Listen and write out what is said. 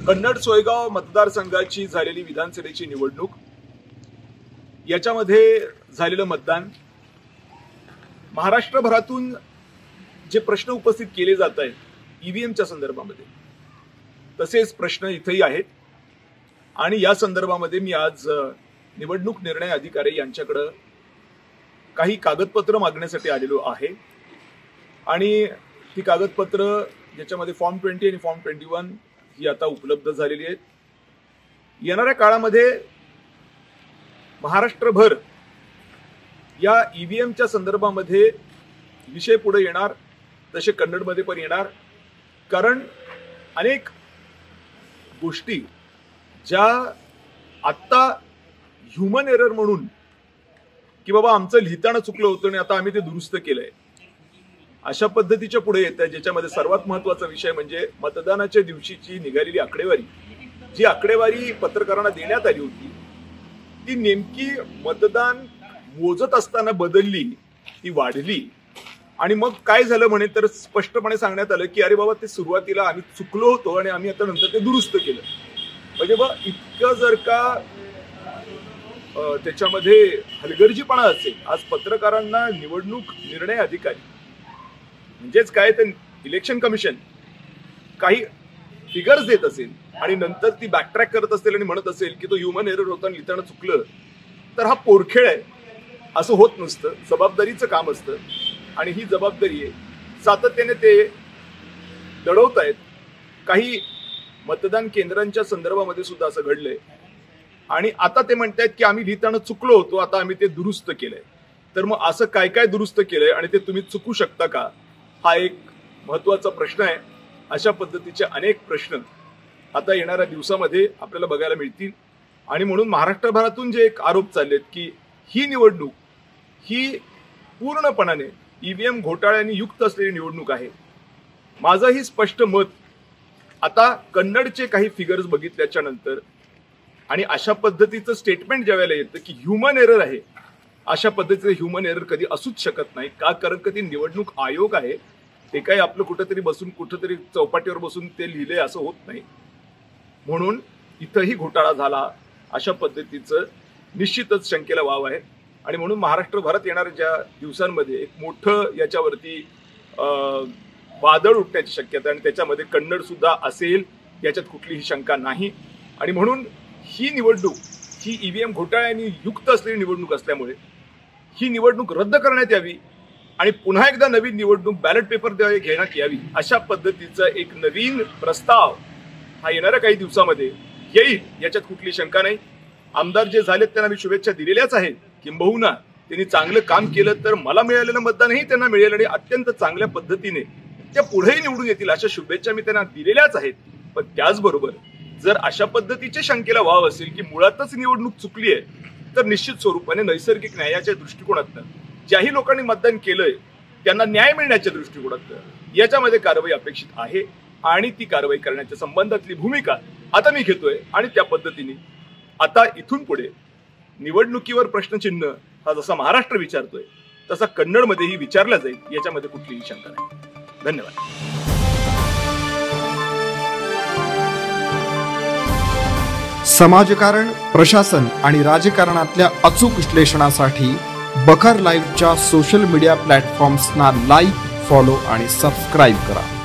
कन्नड सोयगाव मतदारसंघाची झालेली विधानसभेची निवडणूक, याच्यामध्ये झालेलं मतदान, महाराष्ट्रभरातून जे प्रश्न उपस्थित केले जात आहेत ईव्हीएमच्या संदर्भामध्ये, तसेच प्रश्न इथेही आहेत. आणि या संदर्भामध्ये मी आज निवडणूक निर्णय अधिकारी यांच्याकडे काही कागदपत्र मागण्यासाठी आलेलो आहे. आणि ती कागदपत्र ज्याच्यामध्ये फॉर्म 20 आणि फॉर्म 21 ही आता उपलब्ध झालेली आहेत. येणाऱ्या काळामध्ये महाराष्ट्रभर या ईव्हीएमच्या संदर्भामध्ये विषय पुढे येणार, तसे कन्नडमध्ये पण येणार. कारण अनेक गोष्टी ज्या आत्ता ह्युमन एरर म्हणून की बाबा आमचं लिहिताना चुकलं होतं आणि आता आम्ही ते दुरुस्त केलंय, अशा पद्धतीच्या पुढे येत आहे. ज्याच्यामध्ये सर्वात महत्वाचा विषय म्हणजे मतदानाच्या दिवशीची निघालेली आकडेवारी, जी आकडेवारी पत्रकारांना देण्यात आली होती, ती नेमकी मतदान मोजत असताना बदलली, ती वाढली. आणि मग काय झालं म्हणे तर स्पष्टपणे सांगण्यात आलं की अरे बाबा ते सुरुवातीला आम्ही चुकलो होतो आणि आम्ही आता नंतर ते दुरुस्त केलं. म्हणजे बा इतकं जर का त्याच्यामध्ये हलगर्जीपणा असेल, आज पत्रकारांना निवडणूक निर्णय अधिकारी म्हणजेच काय तर इलेक्शन कमिशन काही फिगर्स देत असेल आणि नंतर ती बॅकट्रॅक करत असेल आणि म्हणत असेल की तो ह्युमन एरर होता आणि लिहिताना चुकलं, तर हा पोरखेळ आहे. असं होत नसतं. जबाबदारीचं काम असतं आणि ही जबाबदारी आहे. सातत्याने ते दडवतायत. काही मतदान केंद्रांच्या संदर्भामध्ये सुद्धा असं घडलंय आणि आता ते म्हणतायत की आम्ही लिहिताना चुकलो होतो, आता आम्ही ते दुरुस्त केलंय. तर मग असं काय काय दुरुस्त केलंय आणि ते तुम्ही चुकू शकता का, हा एक महत्वाचा प्रश्न आहे. अशा पद्धतीचे अनेक प्रश्न आता येणाऱ्या दिवसामध्ये आपल्याला बघायला मिळतील. आणि म्हणून महाराष्ट्रभरातून जे एक आरोप चाललेत की ही निवडणूक ही पूर्णपणाने ईव्हीएम घोटाळ्यांनी युक्त असलेली निवडणूक आहे. माझंही स्पष्ट मत, आता कन्नडचे काही फिगर्स बघितल्याच्या नंतर आणि अशा पद्धतीचं स्टेटमेंट ज्यावेळेला येतं की ह्युमन एरर आहे, अशा पद्धतीचं ह्युमन एरर कधी असूच शकत नाही. का? कारण कधी निवडणूक आयोग आहे, ते काही आपलं कुठेतरी बसून कुठेतरी चौपाटीवर बसून ते लिहिले असं होत नाही. म्हणून इथंही घोटाळा झाला अशा पद्धतीचं निश्चितच शंकेला वाव आहे. आणि म्हणून महाराष्ट्रभरात येणाऱ्या ज्या दिवसांमध्ये एक मोठं याच्यावरती वादळ उठण्याची शक्यता आणि त्याच्यामध्ये कन्नड सुद्धा असेल, याच्यात कुठलीही शंका नाही. आणि म्हणून ही निवडणूक ही ईव्हीएम घोटाळ्यांनी युक्त असलेली निवडणूक असल्यामुळे ही निवडणूक रद्द करण्यात यावी आणि पुन्हा एकदा नवीन निवडणूक बॅलेट पेपर घेण्यात यावी, अशा पद्धतीचा एक नवीन प्रस्ताव हा येणाऱ्या काही दिवसामध्ये येईल, याच्यात कुठली शंका नाही. आमदार जे झालेत त्यांना मी शुभेच्छा दिलेल्याच आहेत. किंबहुना त्यांनी चांगलं काम केलं तर मला मिळालेलं मतदानही त्यांना मिळेल आणि अत्यंत चांगल्या पद्धतीने त्या पुढेही निवडून येतील, अशा शुभेच्छा मी त्यांना दिलेल्याच आहेत. पण त्याचबरोबर जर अशा पद्धतीच्या शंकेला वाव असेल की मुळातच निवडणूक चुकली आहे, तर निश्चित स्वरूपाने नैसर्गिक न्यायाच्या दृष्टिकोनातनं ज्याही लोकांनी मतदान केलंय त्यांना न्याय मिळण्याच्या दृष्टिकोनातनं याच्यामध्ये कारवाई अपेक्षित आहे. आणि ती कारवाई करण्याच्या संबंधातली भूमिका आता मी घेतोय. आणि त्या पद्धतीने आता इथून पुढे निवडणुकीवर प्रश्नचिन्ह हा जसा महाराष्ट्र विचारतोय तसा कन्नडमध्येही विचारला जाईल, याच्यामध्ये कुठलीही शंका नाही. धन्यवाद. समाजकारण, प्रशासन आणि राजकारणातल्या अचूक विश्लेषणासाठी बखर लाईव्हच्या सोशल मीडिया प्लॅटफॉर्म्सना लाईक, फॉलो आणि सबस्क्राईब करा.